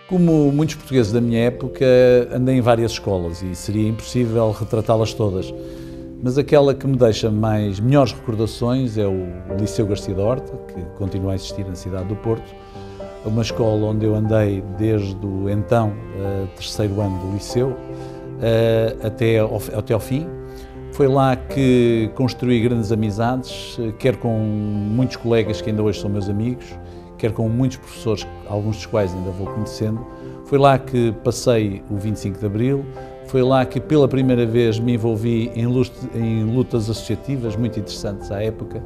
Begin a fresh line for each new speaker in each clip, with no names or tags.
Como muitos portugueses da minha época, andei em várias escolas e seria impossível retratá-las todas. Mas aquela que me deixa melhores recordações é o Liceu Garcia da Horta, que continua a existir na cidade do Porto. É uma escola onde eu andei desde o então terceiro ano do liceu até ao fim. Foi lá que construí grandes amizades, quer com muitos colegas que ainda hoje são meus amigos, quer com muitos professores, alguns dos quais ainda vou conhecendo. Foi lá que passei o 25 de Abril, foi lá que pela primeira vez me envolvi em lutas associativas muito interessantes à época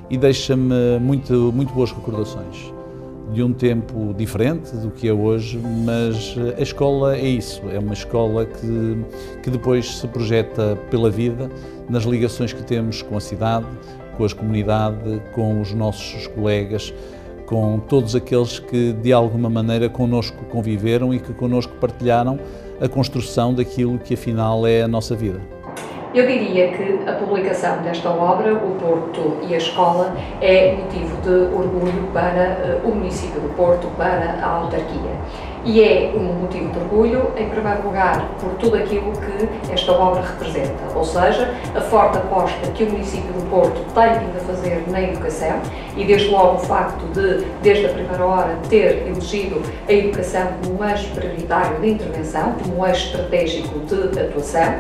e deixa-me muito boas recordações de um tempo diferente do que é hoje, mas a escola é isso, é uma escola que depois se projeta pela vida, nas ligações que temos com a cidade, com a comunidade, com os nossos colegas, com todos aqueles que de alguma maneira connosco conviveram e que connosco partilharam a construção daquilo que afinal é a nossa vida.
Eu diria que a publicação desta obra, O Porto e a Escola, é motivo de orgulho para o município do Porto, para a autarquia. E é um motivo de orgulho, em primeiro lugar, por tudo aquilo que esta obra representa, ou seja, a forte aposta que o município do Porto tem vindo a fazer na educação e desde logo o facto de, desde a primeira hora, ter elegido a educação como um eixo prioritário de intervenção, como um eixo estratégico de atuação.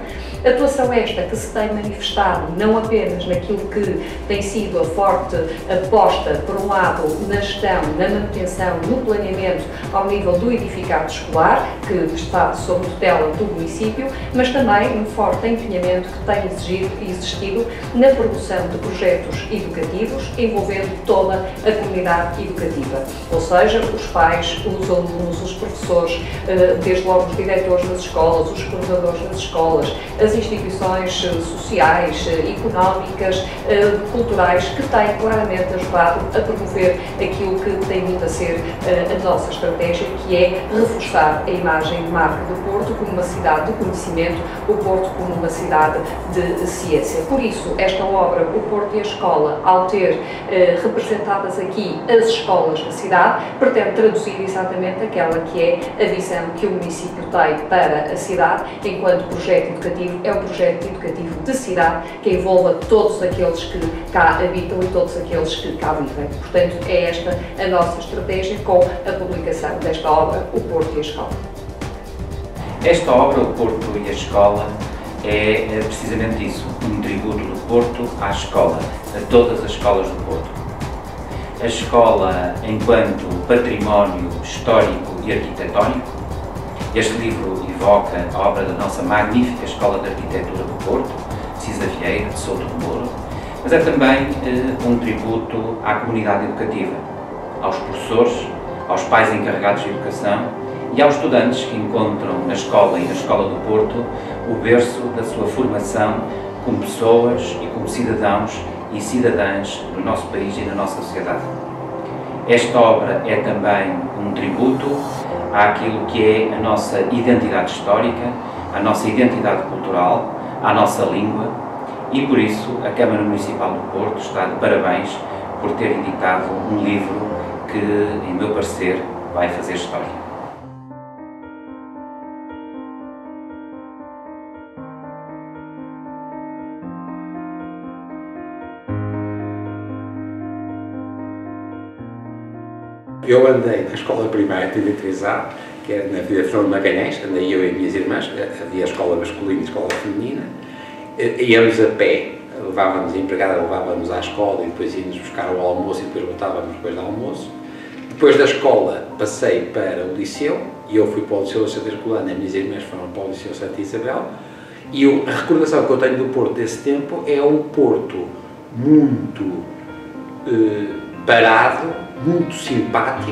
Atuação esta que se tem manifestado não apenas naquilo que tem sido a forte aposta, por um lado, na gestão, na manutenção, no planeamento ao nível do edificado escolar, que está sob tutela do município, mas também um forte empenhamento que tem existido na produção de projetos educativos envolvendo toda a comunidade educativa, ou seja, os pais, os alunos, os professores, desde logo os diretores das escolas, os coordenadores das escolas, as instituições sociais, económicas, culturais, que têm claramente ajudado a promover aquilo que tem vindo a ser a nossa estratégia, que é reforçar a imagem de marca do Porto como uma cidade de conhecimento, o Porto como uma cidade de ciência. Por isso, esta obra, O Porto e a Escola, ao ter representadas aqui as escolas da cidade, pretende traduzir exatamente aquela que é a visão que o município tem para a cidade, enquanto projeto educativo, é um projeto educativo de cidade que envolva todos aqueles que cá habitam e todos aqueles que cá vivem. Portanto, é esta a nossa estratégia com a publicação desta obra, O Porto e a Escola.
Esta obra, O Porto e a Escola, é precisamente isso, um tributo do Porto à escola, a todas as escolas do Porto. A escola enquanto património histórico e arquitetónico. Este livro evoca a obra da nossa magnífica Escola de Arquitetura do Porto, Cisa Vieira, de Souto de Moro, mas é também um tributo à comunidade educativa, aos professores, aos pais encarregados de educação e aos estudantes que encontram na escola e na Escola do Porto o berço da sua formação como pessoas e como cidadãos e cidadãs do nosso país e da nossa sociedade. Esta obra é também um tributo àquilo que é a nossa identidade histórica, a nossa identidade cultural, à nossa língua e, por isso, a Câmara Municipal do Porto está de parabéns por ter editado um livro que, em meu parecer, vai fazer história.
Eu andei na escola primária de 33A, que era na Avenida Fernando Magalhães, andei eu e minhas irmãs, havia a escola masculina e a escola feminina, íamos a pé, levávamos a empregada, levávamos à escola e depois íamos buscar o almoço e depois voltávamos depois do almoço. Depois da escola passei para o liceu, e eu fui para o Liceu Santa Herculana, as minhas irmãs foram para o Liceu Santa Isabel, e a recordação que eu tenho do Porto desse tempo é um Porto muito parado, muito simpático,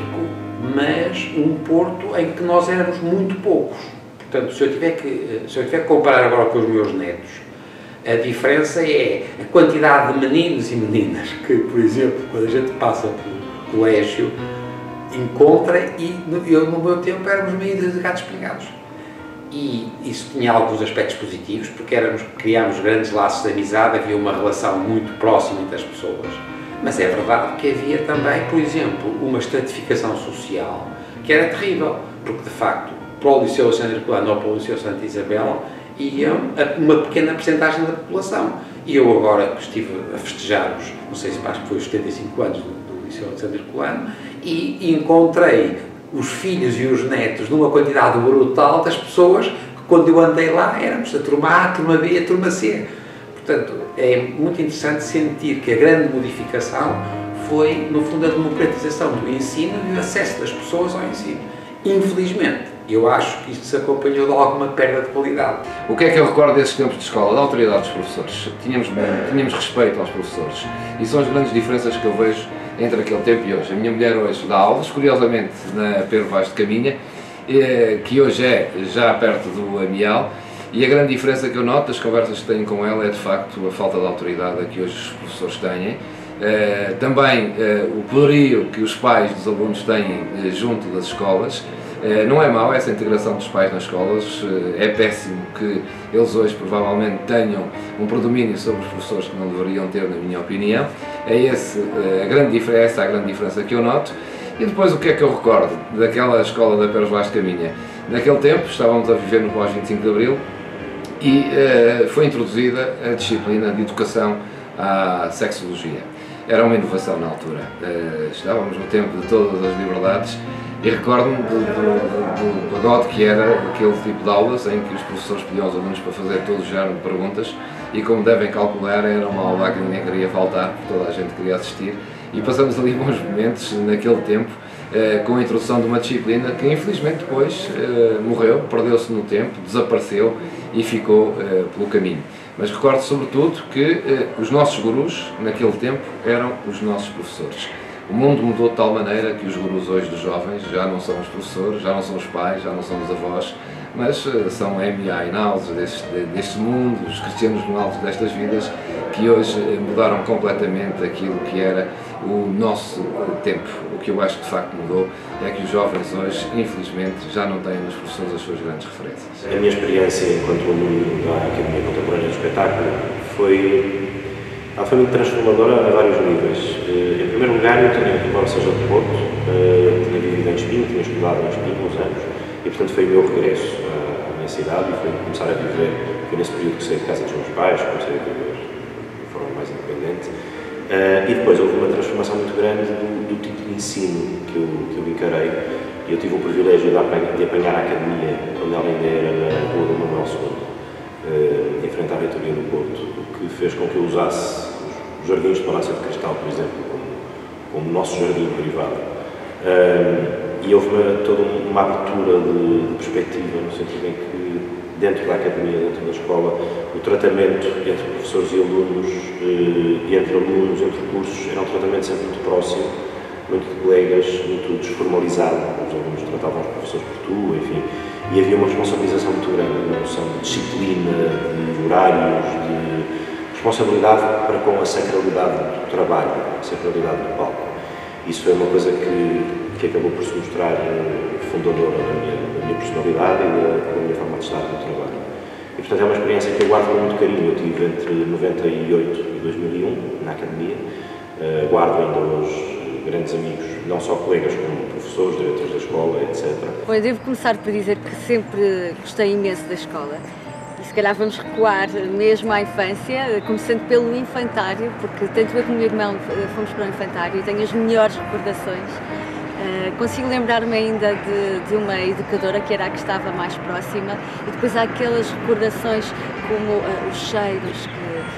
mas um Porto em que nós éramos muito poucos. Portanto, se eu tiver que comparar agora com os meus netos, a diferença é a quantidade de meninos e meninas que, por exemplo, quando a gente passa pelo colégio, encontra e eu no meu tempo éramos meio de gatos pingados. E isso tinha alguns aspectos positivos, porque criámos grandes laços de amizade, havia uma relação muito próxima entre as pessoas. Mas é verdade que havia também, por exemplo, uma estratificação social que era terrível. porque de facto para o Liceu Santa Herculano ou para o Liceu Santa Isabel iam uma pequena percentagem da população. E eu agora estive a festejar não sei se acho que foi os 75 anos do Liceu de Santa Herculano, e encontrei os filhos e os netos numa quantidade brutal das pessoas que quando eu andei lá éramos a turma A, a turma B, a turma C. Portanto, é muito interessante sentir que a grande modificação foi, no fundo, a democratização do ensino e o acesso das pessoas ao ensino. Infelizmente, eu acho que isto se acompanhou de alguma perda de qualidade.
O que é que eu recordo desses tempos de escola? Da autoridade dos professores. Tínhamos respeito aos professores. E são as grandes diferenças que eu vejo entre aquele tempo e hoje. A minha mulher hoje dá aulas, curiosamente, na Pedro Vaz de Caminha, que hoje é já perto do Amial, e a grande diferença que eu noto das conversas que tenho com ela é, de facto, a falta de autoridade que hoje os professores têm. Também o poderio que os pais dos alunos têm junto das escolas. Não é mau essa integração dos pais nas escolas, é péssimo que eles hoje provavelmente tenham um predomínio sobre os professores que não deveriam ter, na minha opinião. É essa a grande diferença que eu noto. E depois o que é que eu recordo daquela escola da Pedro Vaz de Caminha? Naquele tempo estávamos a viver no pós-25 de Abril e foi introduzida a disciplina de educação à sexologia. Era uma inovação na altura. Estávamos no tempo de todas as liberdades e recordo-me do pagode que era aquele tipo de aulas em que os professores pediam aos alunos para fazer todo o género de perguntas e, como devem calcular, era uma aula que ninguém queria faltar, porque toda a gente queria assistir, e passamos ali bons momentos naquele tempo com a introdução de uma disciplina que infelizmente depois morreu, perdeu-se no tempo, desapareceu e ficou pelo caminho. Mas recordo sobretudo que os nossos gurus naquele tempo eram os nossos professores. O mundo mudou de tal maneira que os gurus hoje dos jovens já não são os professores, já não são os pais, já não são os avós, mas são M.A. Inalves deste mundo, os Cristianos Ronaldos destas vidas, que hoje mudaram completamente aquilo que era o nosso tempo. O que eu acho que de facto mudou é que os jovens hoje, infelizmente, já não têm nos professores as suas grandes referências.
A minha experiência enquanto aluno da Academia Contemporânea de Espetáculo foi muito transformadora a vários níveis. Em primeiro lugar, eu tinha, embora seja de Porto, tinha vivido em Espinho, tinha estudado em Espinho uns anos, e portanto foi o meu regresso à minha cidade e foi começar a viver. Foi nesse período que saí de casa dos meus pais, comecei a viver de forma mais independente. E depois houve uma transformação muito grande do tipo de ensino que eu encarei. Eu tive o privilégio de apanhar a academia quando ela ainda era na rua do Manuel II, em frente à reitoria do Porto, o que fez com que eu usasse os jardins de Palácio de Cristal, por exemplo, como nosso jardim privado. E houve toda uma abertura de perspectiva, no sentido em que, dentro da academia, dentro da escola, o tratamento entre professores e alunos, e entre alunos, entre cursos, era um tratamento sempre muito próximo, muito de colegas, muito desformalizado. Os alunos tratavam os professores por tu, enfim. E havia uma responsabilização muito grande, uma noção de disciplina, de horários, de responsabilidade para com a sacralidade do trabalho, a sacralidade do palco. Isso foi uma coisa que acabou por se mostrar fundadora da minha personalidade e da minha forma de estar no trabalho. E, portanto, é uma experiência que eu guardo com muito carinho. Eu tive entre 98 e 2001 na academia. Guardo ainda hoje grandes amigos, não só colegas, como professores, diretores da escola, etc.
Bom, eu devo começar por dizer que sempre gostei imenso da escola. E se calhar vamos recuar mesmo à infância, começando pelo infantário, porque tanto eu como o meu irmão fomos para o infantário e tenho as melhores recordações. Consigo lembrar-me ainda de uma educadora que era a que estava mais próxima, e depois há aquelas recordações como os cheiros,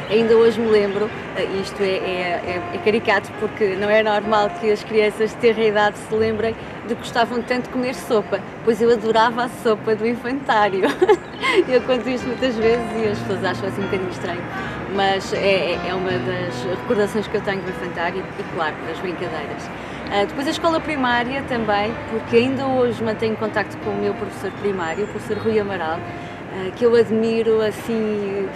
que ainda hoje me lembro. Isto é caricato, porque não é normal que as crianças de terra idade se lembrem de que gostavam tanto de comer sopa, pois eu adorava a sopa do infantário. Eu conto isto muitas vezes e as pessoas acham assim um bocadinho estranho, mas é uma das recordações que eu tenho do infantário e, claro, das brincadeiras. Depois a escola primária também, porque ainda hoje mantenho contacto com o meu professor primário, o professor Rui Amaral, que eu admiro assim,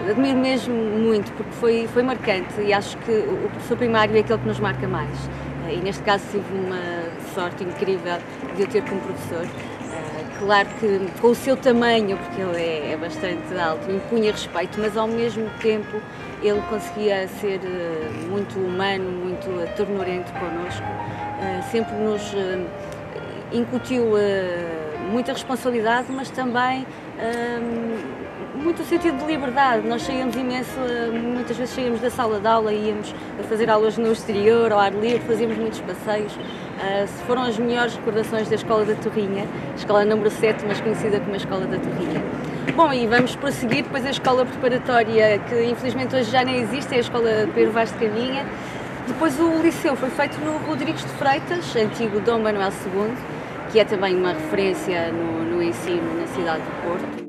admiro mesmo muito, porque foi marcante, e acho que o professor primário é aquele que nos marca mais. E neste caso tive uma sorte incrível de eu ter como professor. Claro que com o seu tamanho, porque ele é bastante alto, impunha respeito, mas ao mesmo tempo ele conseguia ser muito humano, muito ternurento connosco, sempre nos incutiu muita responsabilidade, mas também muito sentido de liberdade. Nós saíamos imenso, muitas vezes saíamos da sala de aula e íamos a fazer aulas no exterior, ao ar livre, fazíamos muitos passeios. Foram as melhores recordações da Escola da Torrinha, escola número 7, mas conhecida como a Escola da Torrinha. Bom, e vamos prosseguir depois a escola preparatória, que infelizmente hoje já nem existe, é a Escola Pedro Vaz de Caminha. Depois o liceu foi feito no Rodrigues de Freitas, antigo Dom Manuel II, que é também uma referência no ensino na cidade do Porto.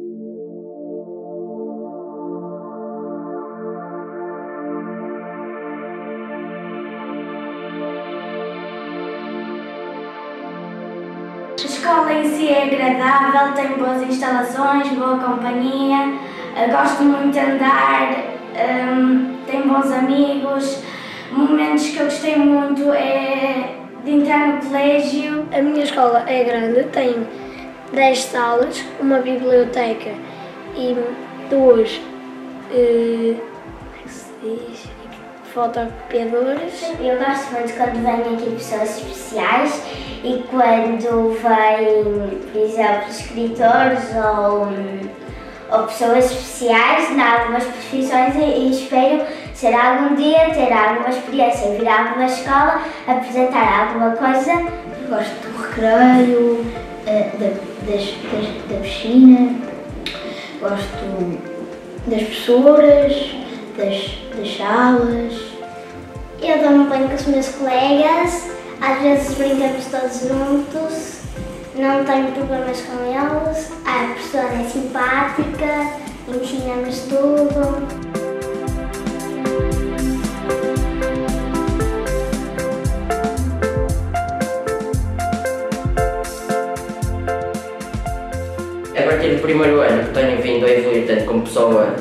A escola em si é agradável, tem boas instalações, boa companhia, gosto muito de andar, tenho bons amigos. Momentos que eu gostei muito é de entrar no colégio.
A minha escola é grande, tem 10 salas, uma biblioteca e 2 fotocopiadoras.
Eu gosto muito quando vêm aqui pessoas especiais e quando vêm, por exemplo, escritores ou pessoas especiais em algumas profissões e espero ser algum dia, ter alguma experiência, vir a alguma escola, apresentar alguma coisa.
Eu gosto do recreio, da piscina, gosto das professoras, das salas.
Eu dou-me bem com os meus colegas, às vezes brincamos todos juntos, não tenho problemas com eles, a professora é simpática, ensina-nos tudo.
A partir do primeiro ano tenho vindo a evoluir tanto como pessoa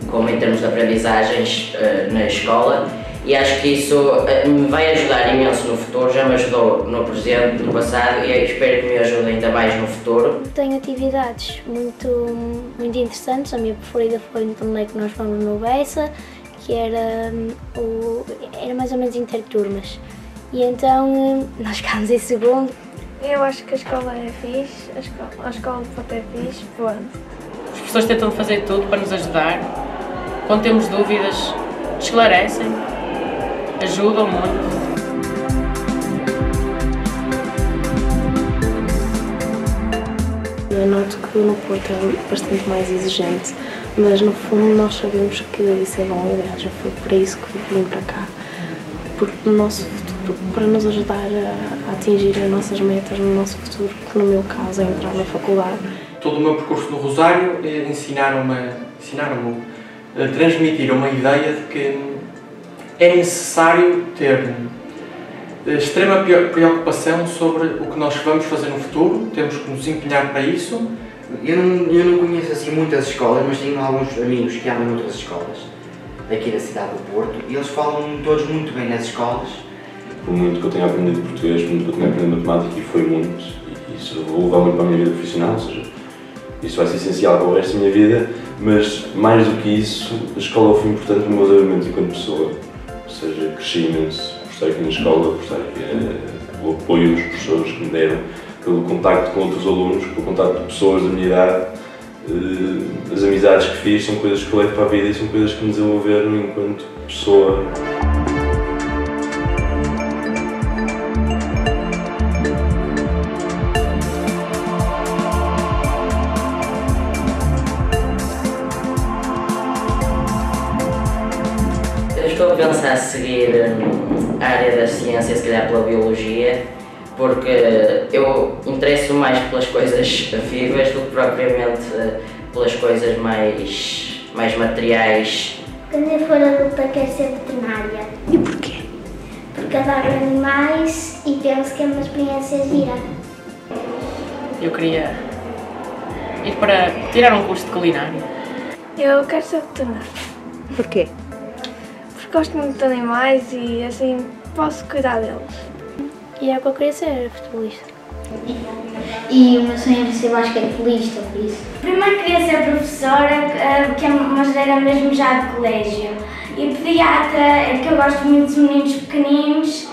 como em termos de aprendizagens na escola e acho que isso me vai ajudar imenso no futuro, já me ajudou no presente, no passado e espero que me ajude ainda mais no futuro.
Tenho atividades muito interessantes, a minha preferida foi no torneio que nós fomos no Bessa, que era mais ou menos interturmas e então nós ficámos em segundo.
Eu acho que a escola é fixe, a escola de Porto é fixe, pronto.
Os professores tentam fazer tudo para nos ajudar. Quando temos dúvidas, esclarecem, ajudam muito.
Eu noto que no Porto é bastante mais exigente, mas no fundo nós sabemos que isso é bom, aliás, já foi por isso que vim para cá. Porque no nosso futuro, para nos ajudar a atingir as nossas metas no nosso futuro, que no meu caso é entrar na faculdade.
Todo o meu percurso no Rosário ensinaram-me a transmitir uma ideia de que é necessário ter extrema preocupação sobre o que nós vamos fazer no futuro, temos que nos empenhar para isso.
Eu não conheço assim muitas escolas, mas tenho alguns amigos que andam em outras escolas aqui da cidade do Porto e eles falam todos muito bem nas escolas.
Por muito que eu tenha aprendido português, por muito que eu tenha aprendido matemática, e foi muito, e isso vou levar muito para a minha vida profissional, ou seja, isso vai ser essencial para o resto da minha vida, mas mais do que isso, a escola foi importante no meu desenvolvimento enquanto pessoa, ou seja, cresci imenso por estar aqui na escola, por estar aqui, o apoio dos professores que me deram, pelo contacto com outros alunos, pelo contacto de pessoas da minha idade, as amizades que fiz são coisas que eu levo para a vida e são coisas que me desenvolveram enquanto pessoa.
Estou a pensar a seguir a área da ciência, se calhar pela biologia, porque eu interesso mais pelas coisas vivas do que propriamente pelas coisas mais materiais.
Quando eu for adulta quero ser veterinária.
E porquê?
Porque adoro animais e penso que é uma experiência gira.
Eu queria ir para tirar um curso de culinária.
Eu quero ser veterinária.
Porquê?
Porque gosto muito de animais e assim posso cuidar deles.
E é o que eu queria ser, futebolista.
E o meu sonho era ser basquetebolista, por isso. Primeiro queria ser professora, mas era mesmo já de colégio. E pediatra, que eu gosto muito de meninos pequeninos.